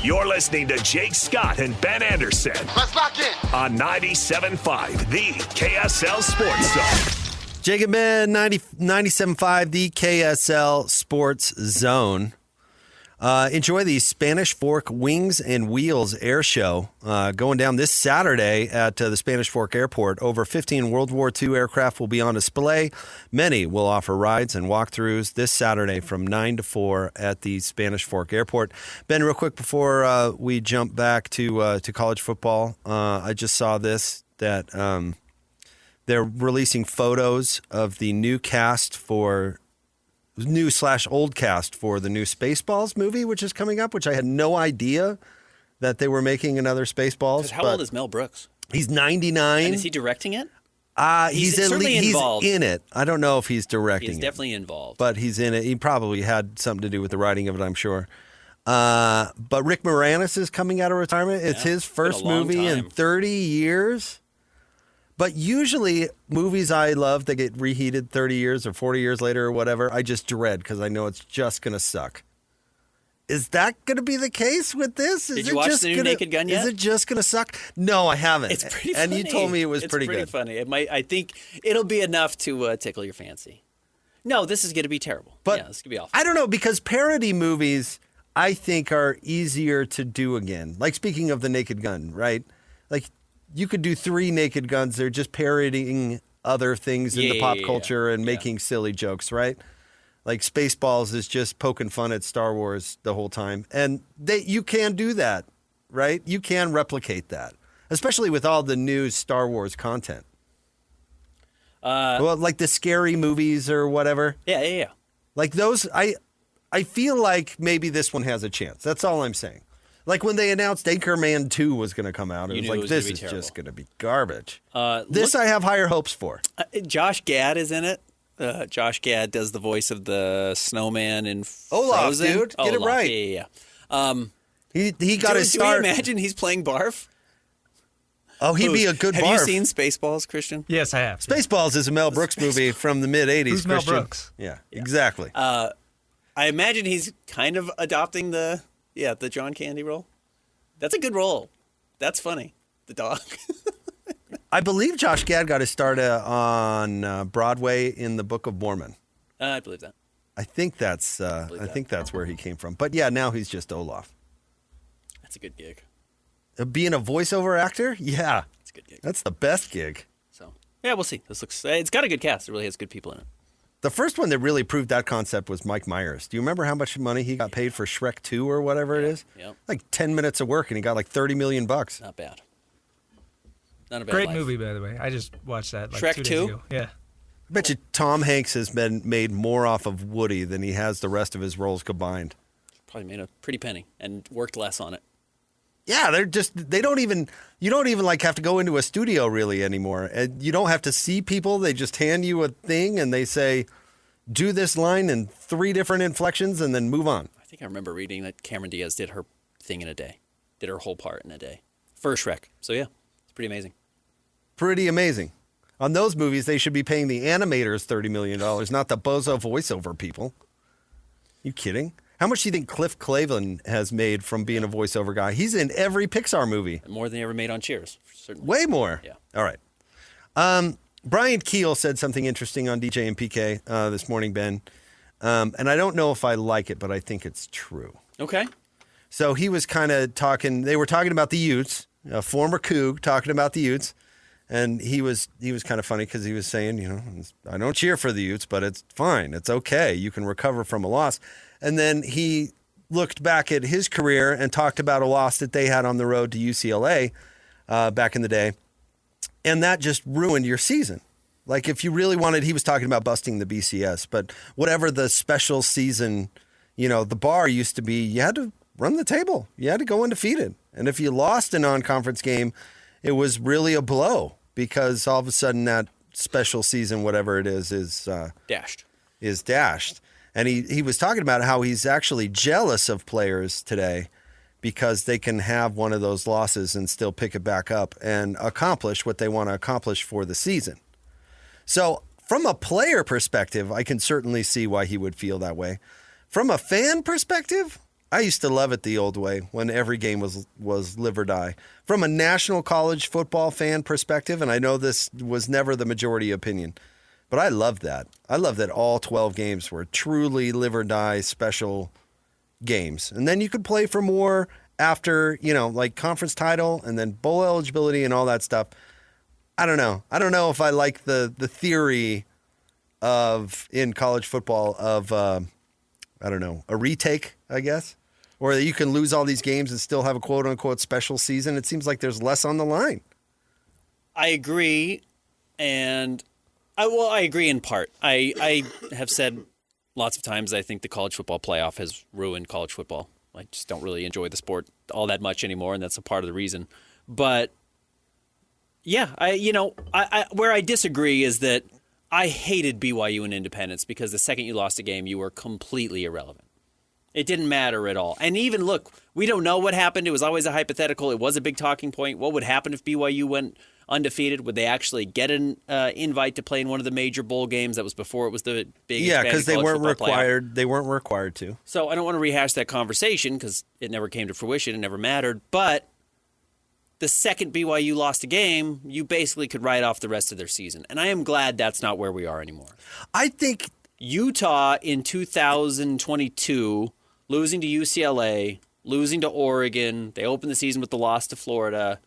You're listening to Jake Scott and Ben Anderson. Let's lock in. On 97.5, the KSL Sports Zone. Jake and Ben, 97.5, the KSL Sports Zone. Enjoy the Spanish Fork Wings and Wheels Air Show going down this Saturday at the Spanish Fork Airport. Over 15 World War II aircraft will be on display. Many will offer rides and walkthroughs this Saturday from 9 to 4 at the Spanish Fork Airport. Ben, real quick before we jump back to college football, I just saw this, that they're releasing photos of the new cast for new/old cast for the new Spaceballs movie, which is coming up, which I had no idea that they were making another Spaceballs. How old is Mel Brooks? He's 99. And is he directing it? He's certainly involved. He's in it. I don't know if he's directing it. He's definitely involved. But he's in it. He probably had something to do with the writing of it, I'm sure. But Rick Moranis is coming out of retirement. It's his first movie in 30 years. But usually movies I love that get reheated 30 years or 40 years later or whatever, I just dread because I know it's just going to suck. Is that going to be the case with this? Did you watch the new Naked Gun yet? Is it just going to suck? No, I haven't. It's pretty And funny. you told me it was pretty good. It's pretty funny. I think it'll be enough to tickle your fancy. No, this is going to be terrible. But yeah, this could be awful. I don't know, because parody movies, I think, are easier to do again. Like, speaking of the Naked Gun, right? Like, you could do 3 Naked Guns. They're just parodying other things in the pop culture and making silly jokes, right? Like Spaceballs is just poking fun at Star Wars the whole time. And you can do that, right? You can replicate that, especially with all the new Star Wars content. Well, like the scary movies or whatever. Yeah. Like those, I feel like maybe this one has a chance. That's all I'm saying. Like when they announced Anchorman 2 was going to come out, it was like, this is just going to be garbage. I have higher hopes for. Josh Gad is in it. Josh Gad does the voice of the snowman in Olaf, Frozen. Dude. Get it right. Yeah. He got his start. Do you imagine he's playing Barf? Oh, he'd be a good Barf. Have you seen Spaceballs, Christian? Yes, I have. Spaceballs is a Mel Brooks movie from the mid-'80s. Who's Mel Brooks? Yeah, exactly. I imagine he's kind of adopting the John Candy role. That's a good role. That's funny. The dog. I believe Josh Gad got his start on Broadway in The Book of Mormon. I believe that. I think that's where he came from. But yeah, now he's just Olaf. That's a good gig. Being a voiceover actor? Yeah. That's a good gig. That's the best gig. So, yeah, we'll see. It's got a good cast. It really has good people in it. The first one that really proved that concept was Mike Myers. Do you remember how much money he got paid for Shrek 2 or whatever it is? Yeah. Like 10 minutes of work and he got like $30 million. Not bad. Not a bad Great life. movie, by the way. I just watched that like Shrek 2 days 2? ago. Yeah. I bet you Tom Hanks has been made more off of Woody than he has the rest of his roles combined. Probably made a pretty penny and worked less on it. Yeah, you don't even like have to go into a studio really anymore. And you don't have to see people. They just hand you a thing and they say, do this line in 3 different inflections and then move on. I think I remember reading that Cameron Diaz did her thing in a day. Did her whole part in a day. For Shrek. So yeah, it's pretty amazing. Pretty amazing. On those movies, they should be paying the animators $30 million, not the bozo voiceover people. You kidding? How much do you think Cliff Clavin has made from being a voiceover guy? He's in every Pixar movie. More than he ever made on Cheers, certainly. Way more. Yeah. All right. Brian Keel said something interesting on DJ and PK this morning, Ben. And I don't know if I like it, but I think it's true. Okay. So he was kind of talking, they were talking about the Utes, a former Coug talking about the Utes. And he was kind of funny because he was saying, I don't cheer for the Utes, but it's fine. It's okay. You can recover from a loss. And then he looked back at his career and talked about a loss that they had on the road to UCLA back in the day. And that just ruined your season. Like if you really wanted, he was talking about busting the BCS, but whatever the special season, the bar used to be, you had to run the table. You had to go undefeated. And if you lost a non-conference game, it was really a blow because all of a sudden that special season, whatever it is dashed. And he was talking about how he's actually jealous of players today because they can have one of those losses and still pick it back up and accomplish what they want to accomplish for the season. So from a player perspective, I can certainly see why he would feel that way. From a fan perspective, I used to love it the old way when every game was live or die. From a national college football fan perspective, and I know this was never the majority opinion, but I love that. I love that all 12 games were truly live or die special games. And then you could play for more after, like conference title and then bowl eligibility and all that stuff. I don't know. I don't know if I like the theory in college football of, a retake, I guess. Or that you can lose all these games and still have a quote-unquote special season. It seems like there's less on the line. I agree, and I agree in part. I have said lots of times I think the college football playoff has ruined college football. I just don't really enjoy the sport all that much anymore, and that's a part of the reason. But yeah, where I disagree is that I hated BYU and Independence because the second you lost a game, you were completely irrelevant. It didn't matter at all. And even, look, we don't know what happened. It was always a hypothetical. It was a big talking point. What would happen if BYU went undefeated? Would they actually get an invite to play in one of the major bowl games? That was before it was the big because they weren't required. They weren't required to. So I don't want to rehash that conversation because it never came to fruition. It never mattered. But the second BYU lost a game, you basically could write off the rest of their season. And I am glad that's not where we are anymore. I think Utah in 2022, losing to UCLA, losing to Oregon, they opened the season with the loss to Florida,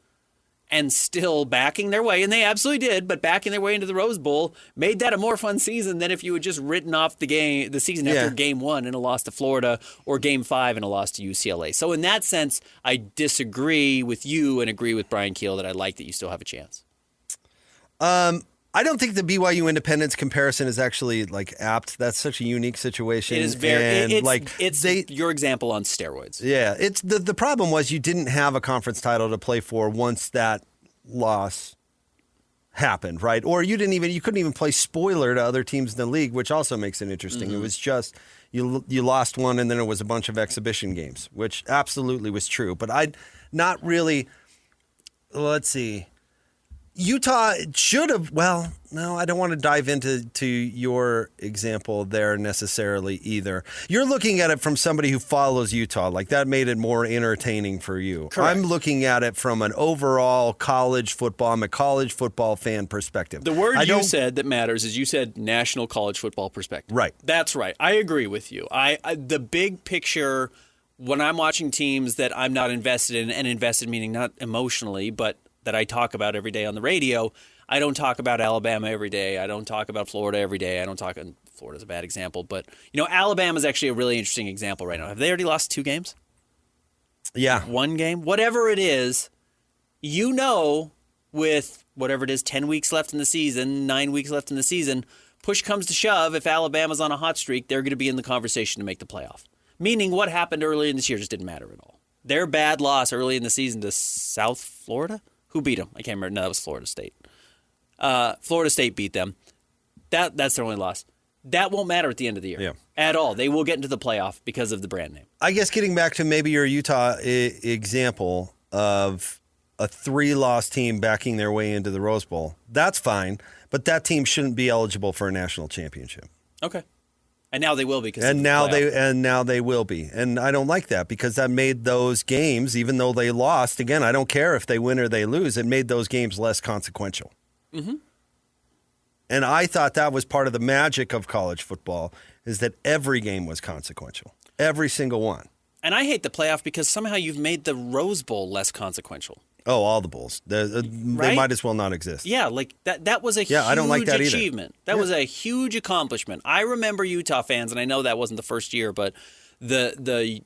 and still backing their way, and they absolutely did, but backing their way into the Rose Bowl made that a more fun season than if you had just written off the season after game 1 in a loss to Florida or game 5 in a loss to UCLA. So in that sense, I disagree with you and agree with Brian Keel that I like that you still have a chance. I don't think the BYU Independence comparison is actually apt. That's such a unique situation. It is it's your example on steroids. Yeah, it's the problem was you didn't have a conference title to play for once that loss happened, right? Or you couldn't even play spoiler to other teams in the league, which also makes it interesting. Mm-hmm. It was just you lost one and then it was a bunch of exhibition games, which absolutely was true. But I'd not really. Let's see. Utah should have, no, I don't want to dive into your example there necessarily either. You're looking at it from somebody who follows Utah, that made it more entertaining for you. Correct. I'm looking at it from an overall college football, I'm a college football fan perspective. The word you said that matters is you said national college football perspective. Right. That's right. I agree with you. The big picture, when I'm watching teams that I'm not invested in, and invested meaning not emotionally, but that I talk about every day on the radio. I don't talk about Alabama every day. I don't talk about Florida every day. Florida's a bad example, but Alabama's actually a really interesting example right now. Have they already lost 2 games? Yeah. 1 game? Whatever it is, with whatever it is, 10 weeks left in the season, 9 weeks left in the season, push comes to shove, if Alabama's on a hot streak, they're going to be in the conversation to make the playoff. Meaning what happened early in this year just didn't matter at all. Their bad loss early in the season to South Florida? Who beat them? I can't remember. No, that was Florida State. Florida State beat them. That's their only loss. That won't matter at the end of the year at all. They will get into the playoff because of the brand name. I guess getting back to maybe your Utah example of a 3-loss team backing their way into the Rose Bowl, that's fine, but that team shouldn't be eligible for a national championship. Okay. And now they will be. Now they will be. And I don't like that because that made those games, even though they lost, again, I don't care if they win or they lose, it made those games less consequential. Mm-hmm. And I thought that was part of the magic of college football is that every game was consequential. Every single one. And I hate the playoff because somehow you've made the Rose Bowl less consequential. Oh, all the bowls. They might as well not exist. Yeah, that was a huge I don't like that achievement. That was a huge accomplishment. I remember Utah fans, and I know that wasn't the first year, but the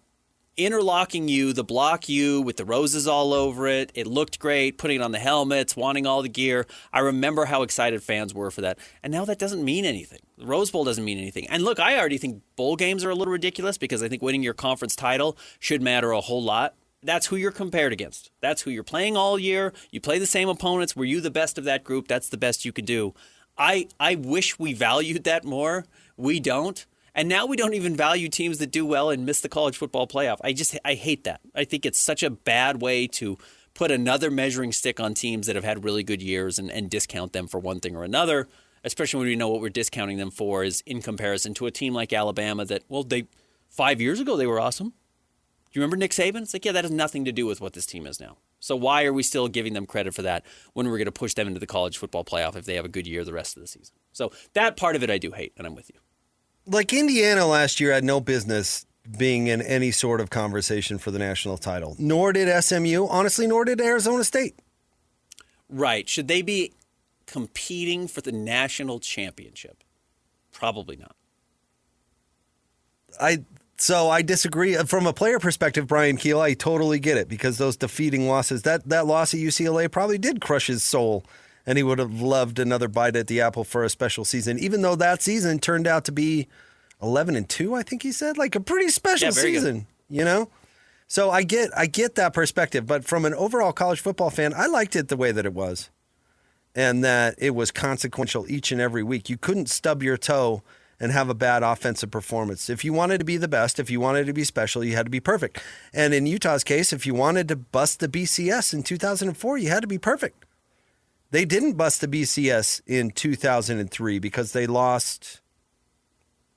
interlocking U, the block U with the roses all over it, it looked great, putting it on the helmets, wanting all the gear. I remember how excited fans were for that. And now that doesn't mean anything. The Rose Bowl doesn't mean anything. And look, I already think bowl games are a little ridiculous because I think winning your conference title should matter a whole lot. That's who you're compared against. That's who you're playing all year. You play the same opponents. Were you the best of that group? That's the best you could do. I wish we valued that more. We don't. And now we don't even value teams that do well and miss the college football playoff. I hate that. I think it's such a bad way to put another measuring stick on teams that have had really good years and discount them for one thing or another, especially when we know what we're discounting them for is in comparison to a team like Alabama that, 5 years ago they were awesome. you remember Nick Saban? It's like, yeah, that has nothing to do with what this team is now. So why are we still giving them credit for that when we're going to push them into the college football playoff if they have a good year the rest of the season? So that part of it I do hate, and I'm with you. Like Indiana last year had no business being in any sort of conversation for the national title. Nor did SMU. Honestly, nor did Arizona State. Right. Should they be competing for the national championship? Probably not. So I disagree. From a player perspective, Brian Keel, I totally get it because those defeating losses, that loss at UCLA probably did crush his soul, and he would have loved another bite at the apple for a special season, even though that season turned out to be 11-2, I think he said, like a pretty special season, you know? So I get that perspective, but from an overall college football fan, I liked it the way that it was, and that it was consequential each and every week. You couldn't stub your toe and have a bad offensive performance. If you wanted to be the best, if you wanted to be special, you had to be perfect. And in Utah's case, if you wanted to bust the BCS in 2004, you had to be perfect. They didn't bust the BCS in 2003 because they lost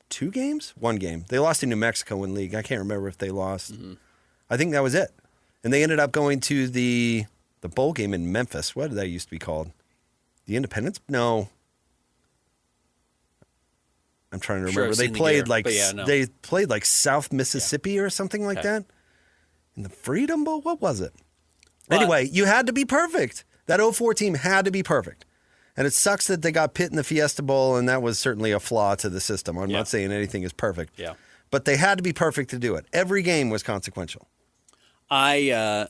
2 games? 1 game. They lost in New Mexico in league. I can't remember if they lost. Mm-hmm. I think that was it. And they ended up going to the bowl game in Memphis. What did that used to be called? The Independence? No. I'm trying to remember. They played they played like South Mississippi or something like that. In the Freedom Bowl? What was it? Anyway, you had to be perfect. That 04 team had to be perfect. And it sucks that they got pit in the Fiesta Bowl, and that was certainly a flaw to the system. I'm not saying anything is perfect. Yeah. But they had to be perfect to do it. Every game was consequential. I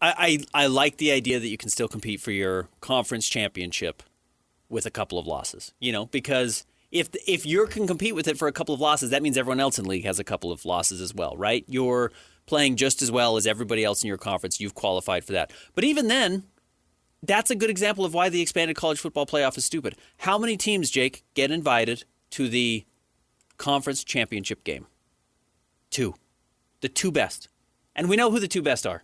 like the idea that you can still compete for your conference championship with a couple of losses, because if you can compete with it for a couple of losses, that means everyone else in the league has a couple of losses as well, right? You're playing just as well as everybody else in your conference. You've qualified for that. But even then, that's a good example of why the expanded college football playoff is stupid. How many teams, Jake, get invited to the conference championship game? 2. The 2 best. And we know who the 2 best are.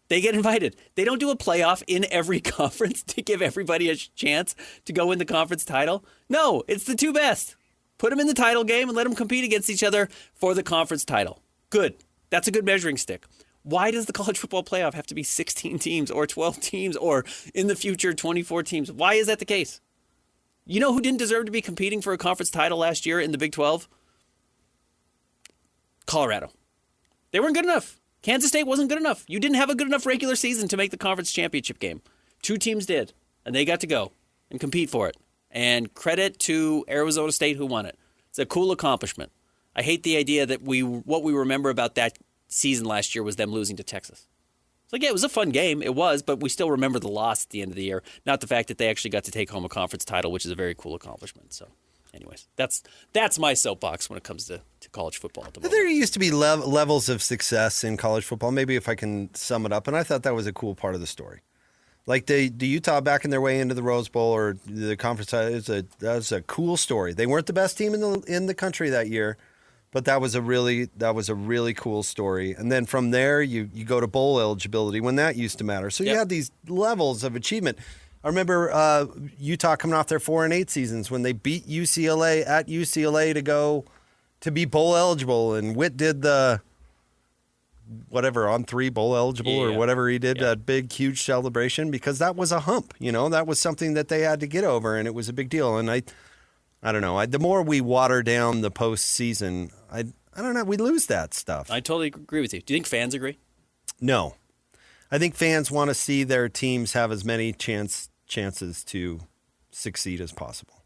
They get invited. They don't do a playoff in every conference to give everybody a chance to go win the conference title. No, it's the 2 best. Put them in the title game and let them compete against each other for the conference title. Good. That's a good measuring stick. Why does the college football playoff have to be 16 teams or 12 teams or in the future 24 teams? Why is that the case? You know who didn't deserve to be competing for a conference title last year in the Big 12? Colorado. They weren't good enough. Kansas State wasn't good enough. You didn't have a good enough regular season to make the conference championship game. 2 teams did, and they got to go and compete for it. And credit to Arizona State who won it. It's a cool accomplishment. I hate the idea that what we remember about that season last year was them losing to Texas. It's like, yeah, it was a fun game. It was, but we still remember the loss at the end of the year, not the fact that they actually got to take home a conference title, which is a very cool accomplishment. So anyways, that's my soapbox when it comes to college football at the moment. There used to be levels of success in college football, maybe if I can sum it up, and I thought that was a cool part of the story. Like the Utah backing their way into the Rose Bowl or the conference, that was a cool story. They weren't the best team in the country that year, but that was a really cool story. And then from there, you go to bowl eligibility when that used to matter. So you had these levels of achievement. I remember Utah coming off their 4-8 seasons when they beat UCLA at UCLA to go to be bowl eligible, and Witt did the on 3 bowl eligible or whatever he did, that big, huge celebration, because that was a hump. That was something that they had to get over, and it was a big deal. And I don't know. The more we water down the postseason, I don't know. We lose that stuff. I totally agree with you. Do you think fans agree? No. I think fans want to see their teams have as many chances to succeed as possible.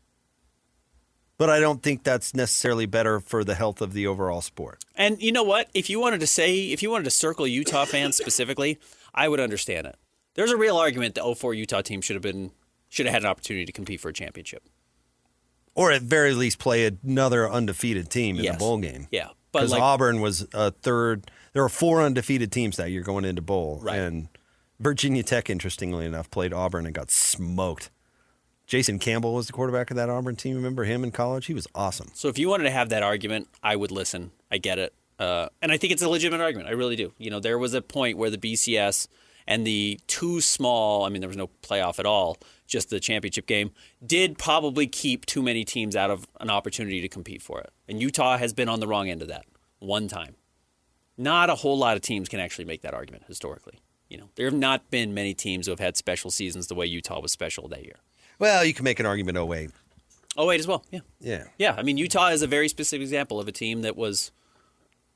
But I don't think that's necessarily better for the health of the overall sport. And you know what? If you wanted to circle Utah fans specifically, I would understand it. There's a real argument the 04 Utah team should have had an opportunity to compete for a championship. Or at very least play another undefeated team in the bowl game. Yeah. Because Auburn was a third. There were 4 undefeated teams that year going into bowl. Right. And Virginia Tech, interestingly enough, played Auburn and got smoked. Jason Campbell was the quarterback of that Auburn team. Remember him in college? He was awesome. So if you wanted to have that argument, I would listen. I get it. And I think it's a legitimate argument. I really do. There was a point where the BCS and the too small, there was no playoff at all, just the championship game, did probably keep too many teams out of an opportunity to compete for it. And Utah has been on the wrong end of that one time. Not a whole lot of teams can actually make that argument historically. There have not been many teams who have had special seasons the way Utah was special that year. Well, you can make an argument 08. 08 as well, yeah. Yeah. Yeah, I mean, Utah is a very specific example of a team that was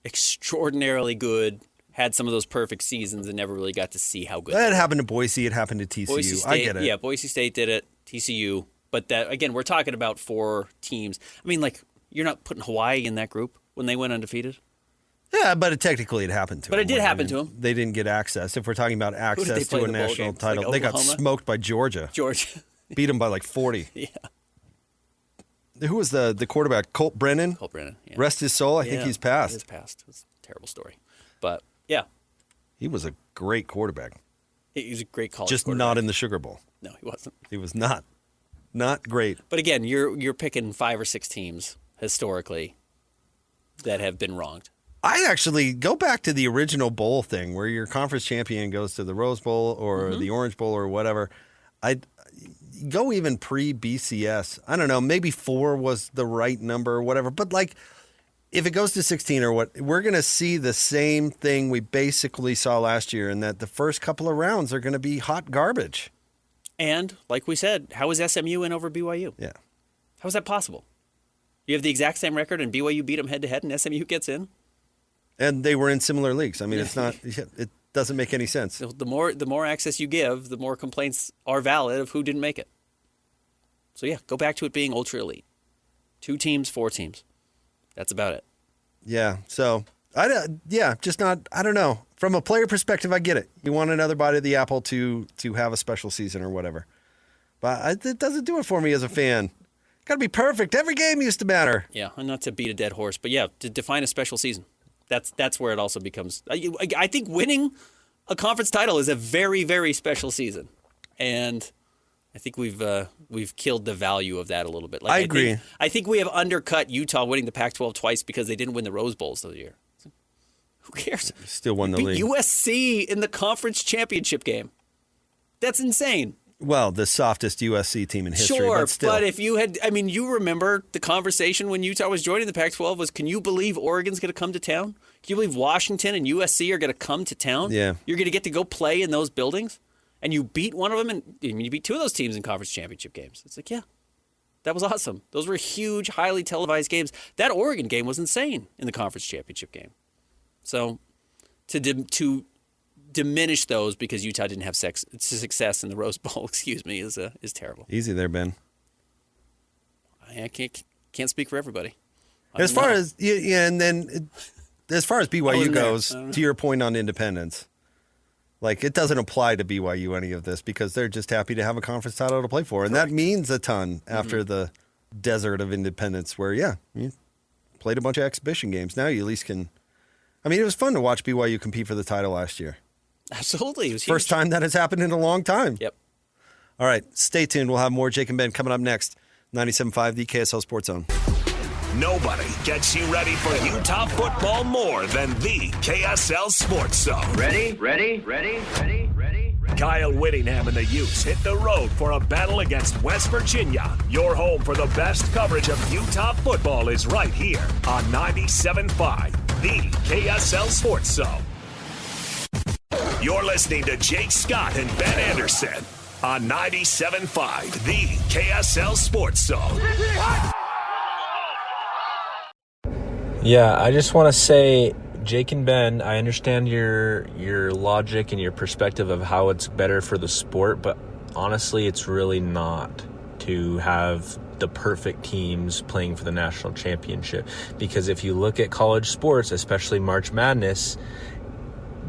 extraordinarily good, had some of those perfect seasons, and never really got to see how good. That happened to Boise. It happened to TCU. Boise State, I get it. Yeah, Boise State did it, TCU. But that again, we're talking about 4 teams. I mean, like, you're not putting Hawaii in that group when they went undefeated. Yeah, but technically it happened to them. But it did happen to them. They didn't get access. If we're talking about access to a national title, Like they got Oklahoma? smoked by Georgia. Georgia. Beat them by like 40. Yeah. Who was the quarterback? Colt Brennan? Colt Brennan, yeah. Rest his soul. I think Yeah, he's passed. He is passed. It's a terrible story. But, yeah. He was a great quarterback. He was a great college Just quarterback. not in the Sugar Bowl. No, he wasn't. He was not. Not great. But again, you're picking 5 or 6 teams historically that have been wronged. I actually go back to the original bowl thing where your conference champion goes to the Rose Bowl or the Orange Bowl or whatever. I'd go even pre-BCS. I don't know. Maybe 4 was the right number or whatever. But like, if it goes to 16 or what, we're going to see the same thing we basically saw last year, in that the first couple of rounds are going to be hot garbage. And like we said, how is SMU in over BYU? Yeah. How is that possible? You have the exact same record and BYU beat them head-to-head and SMU gets in? And they were in similar leagues. I mean, it's not. It doesn't make any sense. So the more access you give, the more complaints are valid of who didn't make it. So yeah, go back to it being ultra elite. 2 teams, 4 teams. That's about it. Yeah. So just not. I don't know. From a player perspective, I get it. You want another bite of the apple to have a special season or whatever. But it doesn't do it for me as a fan. Got to be perfect. Every game used to matter. Yeah, and not to beat a dead horse, but yeah, to define a special season. That's where it also becomes. I think winning a conference title is a very, very special season, and I think we've killed the value of that a little bit. Like, I agree. I think we have undercut Utah winning the Pac-12 twice because they didn't win the Rose Bowls this year. Who cares? Still won the Beat league. USC in the conference championship game. That's insane. Well, the softest USC team in history, Sure, but still. but if you had, I mean, you remember the conversation when Utah was joining the Pac-12 was, can you believe Oregon's going to come to town? Can you believe Washington and USC are going to come to town? Yeah. You're going to get to go play in those buildings? And you beat one of them, and you beat 2 of those teams in conference championship games. It's like, yeah, that was awesome. Those were huge, highly televised games. That Oregon game was insane in the conference championship game. So to diminish those because Utah didn't have success in the Rose Bowl, is terrible. Easy there, Ben. I can't speak for everybody. As far as as far as BYU goes, there. to your point on independence, like, it doesn't apply to BYU any of this because they're just happy to have a conference title to play for, and that means a ton after the desert of independence, where you played a bunch of exhibition games. Now you at least can. I mean, it was fun to watch BYU compete for the title last year. Absolutely. It was First huge. time that has happened in a long time. Yep. All right, stay tuned. We'll have more Jake and Ben coming up next. 97.5, the KSL Sports Zone. Nobody gets you ready for Utah football more than the KSL Sports Zone. Ready? Kyle Whittingham and the Utes hit the road for a battle against West Virginia. Your home for the best coverage of Utah football is right here on 97.5, the KSL Sports Zone. You're listening to Jake Scott and Ben Anderson on 97.5, the KSL Sports Zone. Yeah, I just want to say, Jake and Ben, I understand your logic and your perspective of how it's better for the sport, but honestly, it's really not to have the perfect teams playing for the national championship. Because if you look at college sports, especially March Madness,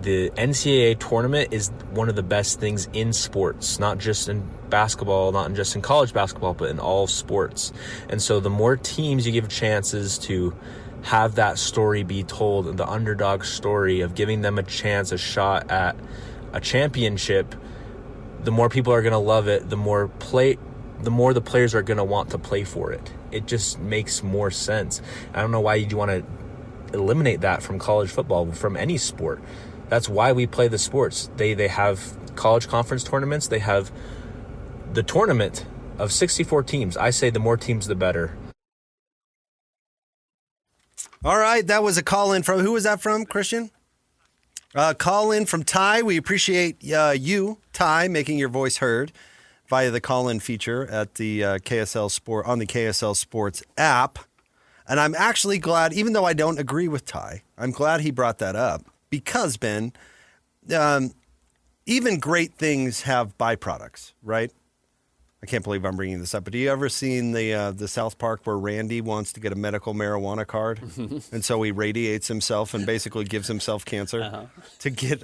the NCAA tournament is one of the best things in sports, not just in basketball, not just in college basketball, but in all sports. And so the more teams you give chances to have that story be told, the underdog story of giving them a chance, a shot at a championship, the more people are going to love it, the more the players are going to want to play for it. It just makes more sense. I don't know why you'd want to eliminate that from college football, from any sport. That's why we play the sports. They have college conference tournaments. They have the tournament of 64 teams. I say the more teams, the better. All right, that was a call in from, who was that from, Christian? Call in from Ty. We appreciate you, Ty, making your voice heard via the call-in feature at the KSL Sport on the KSL Sports app. And I'm actually glad, even though I don't agree with Ty, I'm glad he brought that up because, Ben, even great things have byproducts, right? I can't believe I'm bringing this up, but do you ever seen the South Park where Randy wants to get a medical marijuana card, and so he radiates himself and basically gives himself cancer to get,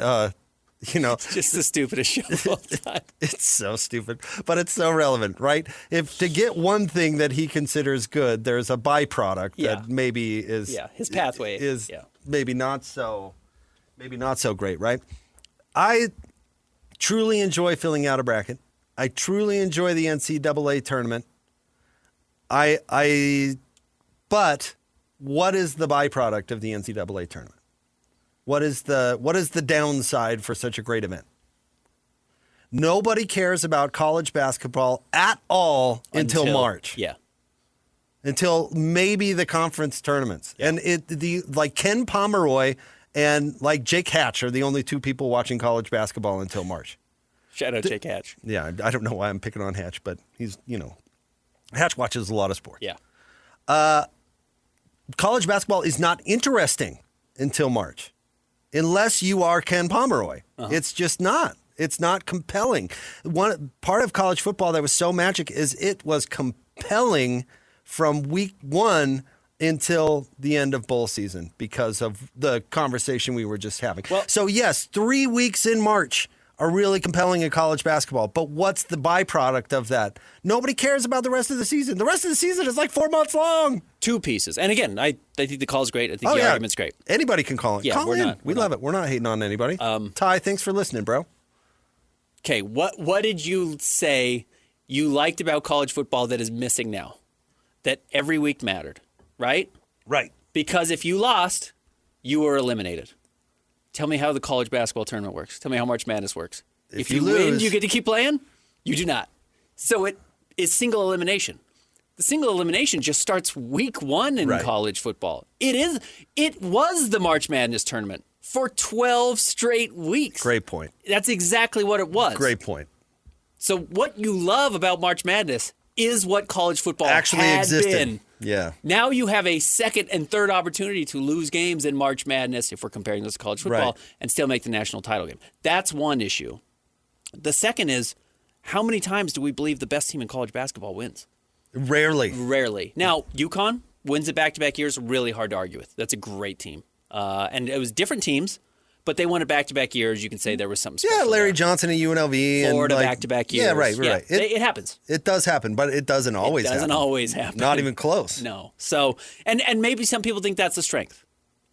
It's just the stupidest show of all time. It's so stupid, but it's so relevant, right? If to get one thing that he considers good, there's a byproduct that maybe is his pathway is maybe not so great, right? I truly enjoy filling out a bracket. I truly enjoy the NCAA tournament. But what is the byproduct of the NCAA tournament? What is the downside for such a great event? Nobody cares about college basketball at all until March. Yeah. Until maybe the conference tournaments. Yeah. And like Ken Pomeroy and like Jake Hatch are the only two people watching college basketball until March. Shout out Jake Hatch. Yeah, I don't know why I'm picking on Hatch, but he's, Hatch watches a lot of sports. Yeah. College basketball is not interesting until March, unless you are Ken Pomeroy. It's just not. It's not compelling. One part of college football that was so magic is it was compelling from week 1 until the end of bowl season because of the conversation we were just having. Well, so yes, 3 weeks in March are really compelling in college basketball. But what's the byproduct of that? Nobody cares about the rest of the season. The rest of the season is like 4 months long. 2 pieces. And again, I think the call's great. I think the argument's great. Anybody can call in. Yeah, call in. We love it. We're not hating on anybody. Ty, thanks for listening, bro. Okay, what did you say you liked about college football that is missing now? That every week mattered, right? Right. Because if you lost, you were eliminated. Tell me how the college basketball tournament works. Tell me how March Madness works. If you win, you get to keep playing? You do not. So it is single elimination. The single elimination just starts week 1 in college football. It was the March Madness tournament for 12 straight weeks. Great point. That's exactly what it was. Great point. So what you love about March Madness is what college football actually had existed. Been. Yeah. Now you have a second and third opportunity to lose games in March Madness, if we're comparing this to college football, and still make the national title game. That's one issue. The second is, how many times do we believe the best team in college basketball wins? Rarely. Now, UConn wins it back-to-back years. Really hard to argue with. That's a great team. And it was different teams, but they won it back-to-back years. You can say there was something special. Yeah, Larry there. Johnson at UNLV. Florida and back-to-back years. Yeah, right. It happens. It does happen, but it doesn't always happen. It doesn't always happen. Not even close. No. So, and maybe some people think that's a strength.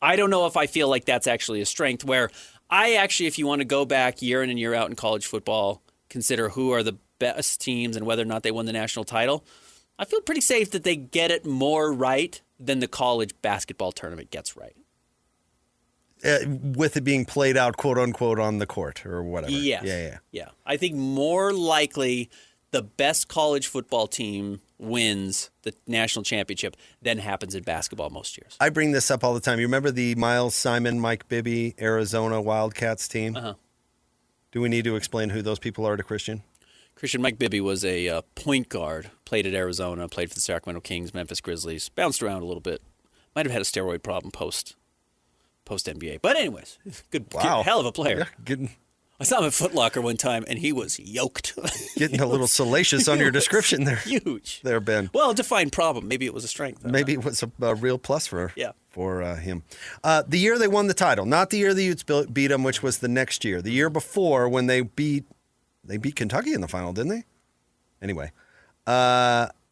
I don't know if I feel like that's actually a strength, where I actually, if you want to go back year in and year out in college football, consider who are the best teams and whether or not they won the national title, I feel pretty safe that they get it more right than the college basketball tournament gets right. With it being played out, quote unquote, on the court or whatever. Yes. Yeah. I think more likely the best college football team wins the national championship than happens in basketball most years. I bring this up all the time. You remember the Miles Simon, Mike Bibby, Arizona Wildcats team? Do we need to explain who those people are to Christian? Mike Bibby was a point guard, played at Arizona, played for the Sacramento Kings, Memphis Grizzlies, bounced around a little bit. Might have had a steroid problem post NBA. But anyways, good hell of a player. Yeah, I saw him at Foot Locker one time, and he was yoked. Getting a little salacious on your description there. Huge. There, Ben. Well, defined problem. Maybe it was a strength. Maybe it was a real plus for him. The year they won the title, not the year the Utes beat them, which was the next year. The year before, when they beat Kentucky in the final, didn't they? Anyway,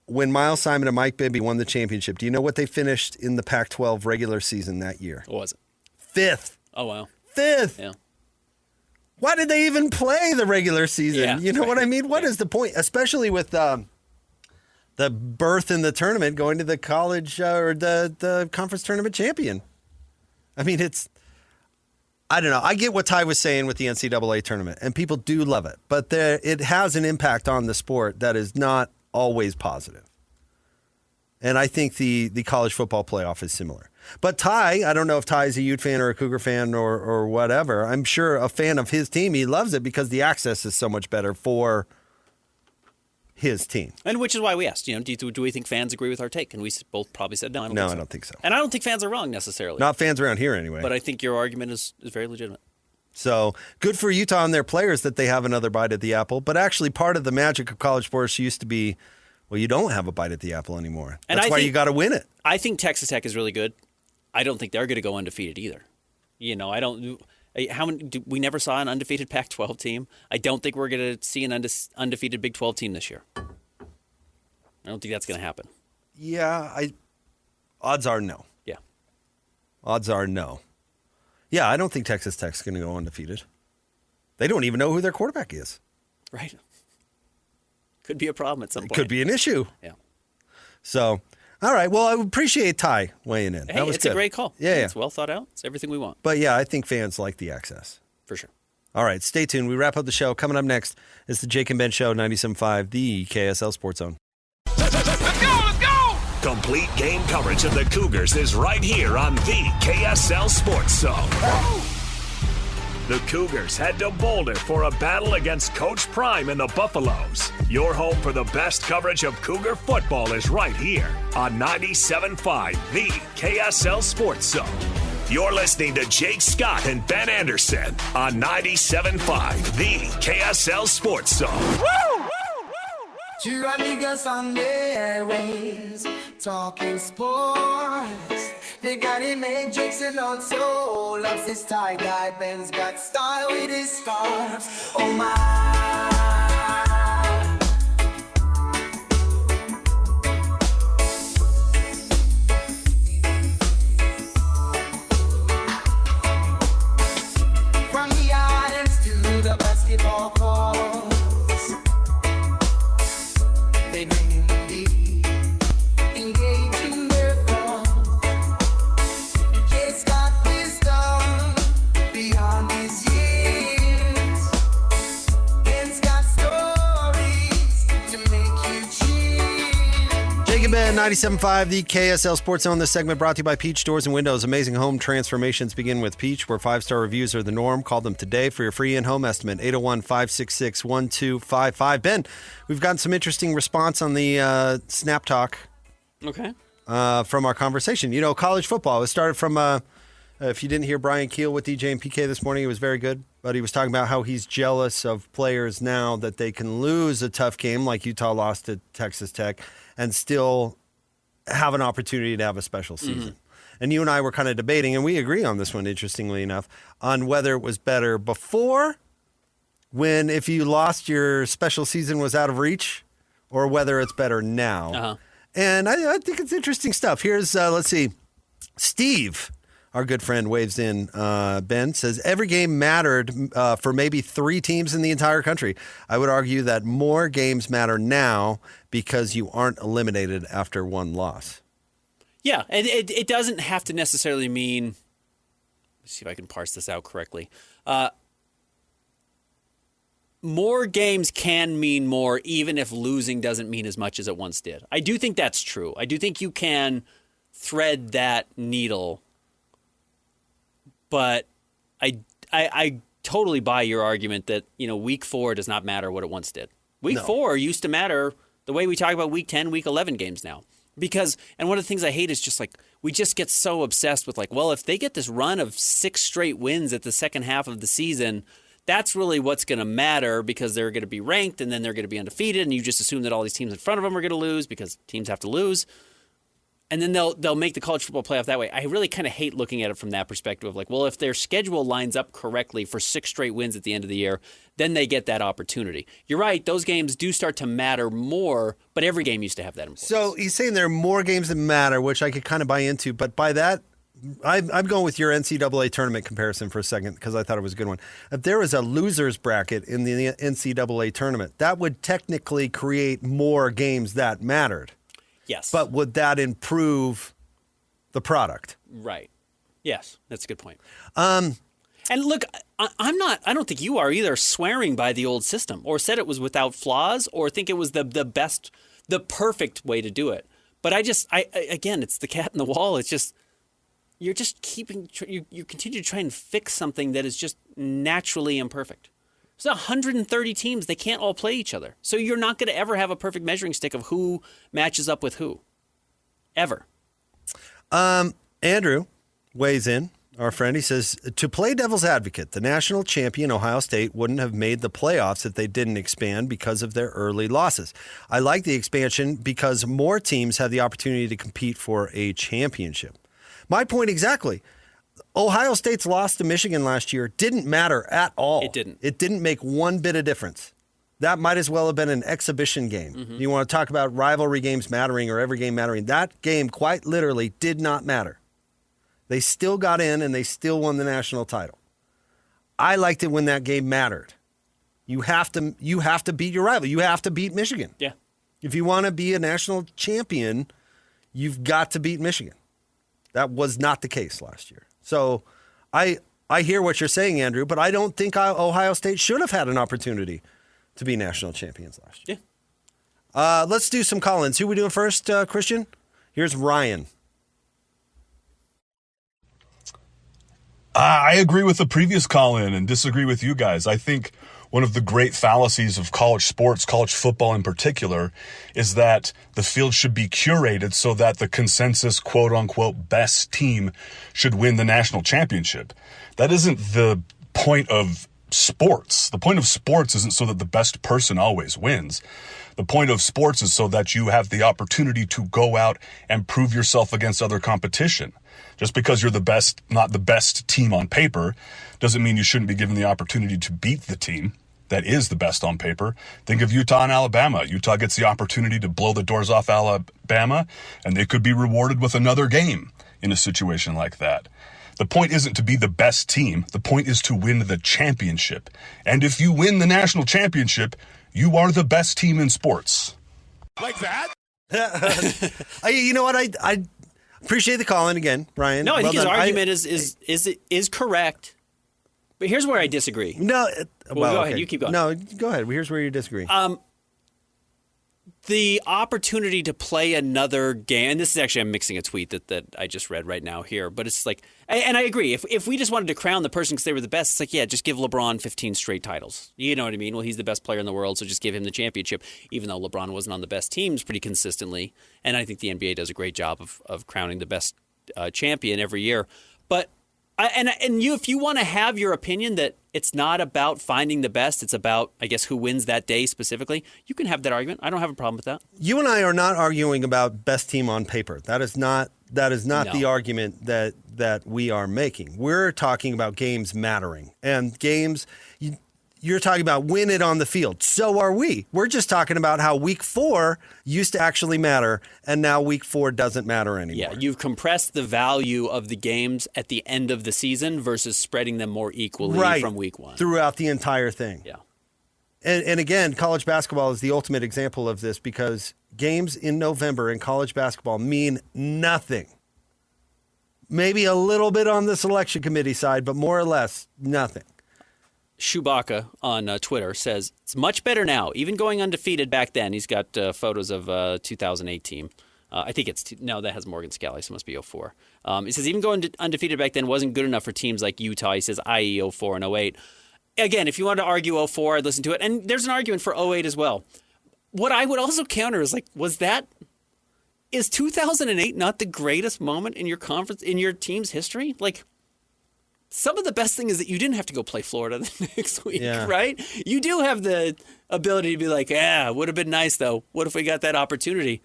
when Miles Simon and Mike Bibby won the championship, do you know what they finished in the Pac-12 regular season that year? What was it? 5th. Oh, wow. 5th. Yeah. Why did they even play the regular season? Yeah, you know what I mean? What is the point? Especially with the berth in the tournament going to the college or the conference tournament champion. I mean, I don't know. I get what Ty was saying with the NCAA tournament, and people do love it. But it has an impact on the sport that is not always positive. And I think the college football playoff is similar. But Ty, I don't know if Ty's a Ute fan or a Cougar fan or whatever. I'm sure a fan of his team. He loves it because the access is so much better for his team. And which is why we asked, do we think fans agree with our take? And we both probably said no. I don't think so. And I don't think fans are wrong necessarily. Not fans around here anyway. But I think your argument is very legitimate. So good for Utah and their players that they have another bite at the apple. But actually, part of the magic of college sports used to be, well, you don't have a bite at the apple anymore. That's why you got to win it. I think Texas Tech is really good. I don't think they're going to go undefeated either. We never saw an undefeated Pac-12 team. I don't think we're going to see an undefeated Big 12 team this year. I don't think that's going to happen. Yeah, odds are no. Yeah. Odds are no. Yeah, I don't think Texas Tech's going to go undefeated. They don't even know who their quarterback is. Right. Could be a problem at some point. Could be an issue. Yeah. So, all right. Well, I appreciate Ty weighing in. Hey, that was it's good. a great call. Yeah. It's well thought out. It's everything we want. But yeah, I think fans like the access. For sure. All right, stay tuned. We wrap up the show. Coming up next is the Jake and Ben Show, 97.5, the KSL Sports Zone. Let's go! Complete game coverage of the Cougars is right here on the KSL Sports Zone. The Cougars head to Boulder for a battle against Coach Prime and the Buffaloes. Your home for the best coverage of Cougar football is right here on 97.5, the KSL Sports Zone. You're listening to Jake Scott and Ben Anderson on 97.5, the KSL Sports Zone. Woo! Two niggas on the airways, talking sports. They got it made Jake's and also loves his tie-dye. Ben's got style with his scarves. Oh my. From the islands to the basketball courts, they bring me engaging their thoughts. Kids got wisdom beyond his years. Ben's got stories to make you cheer. Jake and Ben, 97.5, the KSL Sports Zone. This segment brought to you by Peach Doors and Windows. Amazing home transformations begin with Peach, where 5-star reviews are the norm. Call them today for your free in-home estimate, 801-566-1255. Ben, we've gotten some interesting response on the Snap Talk Okay. from our conversation. College football. It started from, if you didn't hear Brian Keel with DJ and PK this morning, it was very good. But he was talking about how he's jealous of players now that they can lose a tough game like Utah lost to Texas Tech and still have an opportunity to have a special season. And you and I were kind of debating, and we agree on this one, interestingly enough, on whether it was better before, when if you lost your special season was out of reach, or whether it's better now. Uh-huh. And I think it's interesting stuff. Here's, let's see, Steve, our good friend, waves in. Ben says, every game mattered for maybe 3 teams in the entire country. I would argue that more games matter now because you aren't eliminated after one loss. Yeah, and it doesn't have to necessarily mean. Let's see if I can parse this out correctly. More games can mean more, even if losing doesn't mean as much as it once did. I do think that's true. I do think you can thread that needle, but I totally buy your argument that week 4 does not matter what it once did. Week 4 used to matter the way we talk about week 10, week 11 games now. Because, and one of the things I hate is just like, we just get so obsessed with like, well, if they get this run of 6 straight wins at the second half of the season, that's really what's going to matter because they're going to be ranked and then they're going to be undefeated. And you just assume that all these teams in front of them are going to lose because teams have to lose. And then they'll make the college football playoff that way. I really kind of hate looking at it from that perspective of like, well, if their schedule lines up correctly for 6 straight wins at the end of the year, then they get that opportunity. You're right. Those games do start to matter more, but every game used to have that importance. So he's saying there are more games that matter, which I could kind of buy into. But by that, I'm going with your NCAA tournament comparison for a second because I thought it was a good one. If there was a loser's bracket in the NCAA tournament, that would technically create more games that mattered. Yes. But would that improve the product? Right. Yes, that's a good point. And look, I don't think you are either swearing by the old system or said it was without flaws or think it was the best, the perfect way to do it. But again, it's the cat in the wall. It's just, you're just you continue to try and fix something that is just naturally imperfect. There's 130 teams. They can't all play each other. So you're not going to ever have a perfect measuring stick of who matches up with who. Ever. Andrew weighs in, our friend. He says, to play devil's advocate, the national champion Ohio State wouldn't have made the playoffs if they didn't expand because of their early losses. I like the expansion because more teams have the opportunity to compete for a championship. My point exactly. Ohio State's loss to Michigan last year didn't matter at all. It didn't. It didn't make one bit of difference. That might as well have been an exhibition game. Mm-hmm. You want to talk about rivalry games mattering or every game mattering. That game quite literally did not matter. They still got in and they still won the national title. I liked it when that game mattered. You have to beat your rival. You have to beat Michigan. Yeah. If you want to be a national champion, you've got to beat Michigan. That was not the case last year. So I hear what you're saying, Andrew, but I don't think Ohio State should have had an opportunity to be national champions last year. Yeah. Let's do some call-ins. Who are we doing first, Christian? Here's Ryan. I agree with the previous call-in and disagree with you guys. I think one of the great fallacies of college sports, college football in particular, is that the field should be curated so that the consensus quote-unquote best team should win the national championship. That isn't the point of sports. The point of sports isn't so that the best person always wins. The point of sports is so that you have the opportunity to go out and prove yourself against other competition. Just because you're the best, not the best team on paper, doesn't mean you shouldn't be given the opportunity to beat the team that is the best on paper. Think of Utah and Alabama. Utah gets the opportunity to blow the doors off Alabama, and they could be rewarded with another game in a situation like that. The point isn't to be the best team. The point is to win the championship. And if you win the national championship, you are the best team in sports. Like that? You know what? I appreciate the call in again, Ryan. No, I think his done. argument is correct. But here's where I disagree. No, well, go okay. ahead. You keep going. No, go ahead. Here's where you disagree. The opportunity to play another game, and this is actually, I'm mixing a tweet that I just read right now here, but it's like, and I agree, if we just wanted to crown the person because they were the best, it's like, yeah, just give LeBron 15 straight titles. You know what I mean? Well, he's the best player in the world, so just give him the championship, even though LeBron wasn't on the best teams pretty consistently, and I think the NBA does a great job of crowning the best champion every year. But if you want to have your opinion that it's not about finding the best, it's about, I guess, who wins that day specifically, you can have that argument. I don't have a problem with that. You and I are not arguing about best team on paper. That is not the argument that we are making. We're talking about games mattering. And games, you're talking about win it on the field. So are we. We're just talking about how week 4 used to actually matter, and now week 4 doesn't matter anymore. Yeah, you've compressed the value of the games at the end of the season versus spreading them more equally from week 1. Throughout the entire thing. Yeah. And again, college basketball is the ultimate example of this because games in November in college basketball mean nothing. Maybe a little bit on the selection committee side, but more or less nothing. Chewbacca on Twitter says, it's much better now, even going undefeated back then. He's got photos of 2008 team. I think that has Morgan Scally, so it must be 04. He says, even going undefeated back then wasn't good enough for teams like Utah. He says, i.e. 04 and 08. Again, if you wanted to argue 04, I'd listen to it. And there's an argument for 08 as well. What I would also counter is is 2008 not the greatest moment in your team's history? Like, some of the best thing is that you didn't have to go play Florida the next week, right? You do have the ability to be like, would have been nice, though. What if we got that opportunity?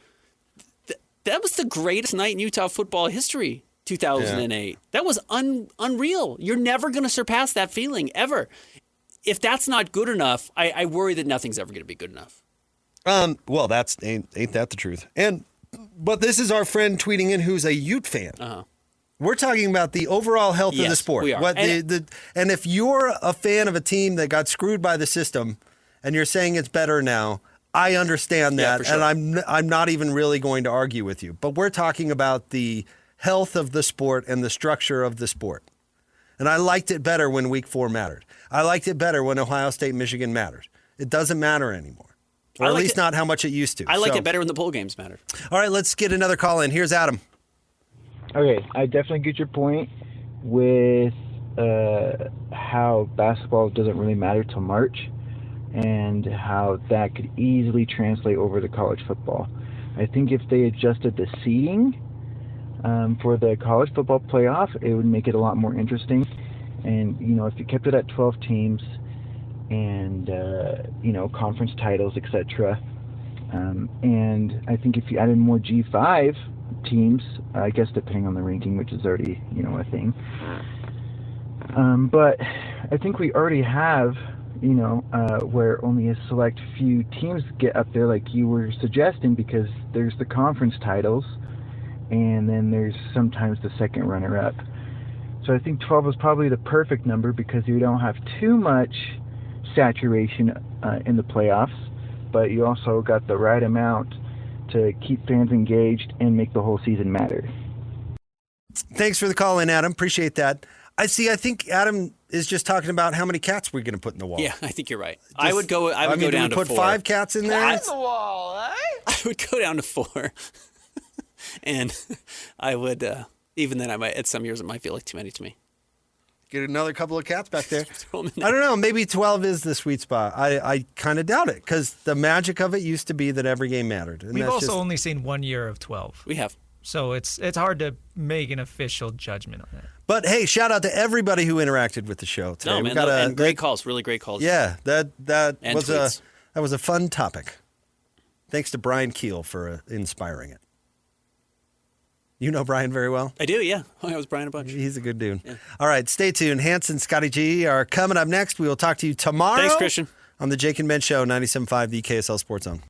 That was the greatest night in Utah football history, 2008. Yeah. That was unreal. You're never going to surpass that feeling, ever. If that's not good enough, I worry that nothing's ever going to be good enough. Well, ain't that the truth? But this is our friend tweeting in who's a Ute fan. Uh-huh. We're talking about the overall health of the sport. We are. And if you're a fan of a team that got screwed by the system and you're saying it's better now, I understand that. Yeah, sure. And I'm not even really going to argue with you. But we're talking about the health of the sport and the structure of the sport. And I liked it better when week 4 mattered. I liked it better when Ohio State, Michigan mattered. It doesn't matter anymore. Or at least not how much it used to. I liked it better when the bowl games mattered. All right, let's get another call in. Here's Adam. Okay, I definitely get your point with how basketball doesn't really matter till March, and how that could easily translate over to college football. I think if they adjusted the seeding for the college football playoff, it would make it a lot more interesting. And, if you kept it at 12 teams and, conference titles, etc. And I think if you added more G5 teams, I guess depending on the ranking, which is already, a thing. But I think we already have, where only a select few teams get up there like you were suggesting, because there's the conference titles and then there's sometimes the second runner-up. So I think 12 is probably the perfect number because you don't have too much saturation in the playoffs, but you also got the right amount to keep fans engaged and make the whole season matter. Thanks for the call in, Adam. Appreciate that. I think Adam is just talking about how many cats we're going to put in the wall. Yeah, I think you're right. I would go down to 4. Put 5 cats in there? On the wall, eh? I would go down to 4. And I would, even then, at some years, it might feel like too many to me. Get another couple of cats back there. Throw 'em in I there. don't know. Maybe 12 is the sweet spot. I kind of doubt it because the magic of it used to be that every game mattered. And We've that's also just- only seen 1 year of 12. We have. So it's hard to make an official judgment on that. But hey, shout out to everybody who interacted with the show today. No, We man, got and great calls, really great calls. Yeah, that And was tweets. that was a fun topic. Thanks to Brian Keel for inspiring it. You know Brian very well. I do, yeah. I was Brian a bunch. He's a good dude. Yeah. All right, stay tuned. Hanson, Scotty G are coming up next. We will talk to you tomorrow. Thanks, Christian. On the Jake and Ben Show, 97.5, the KSL Sports Zone.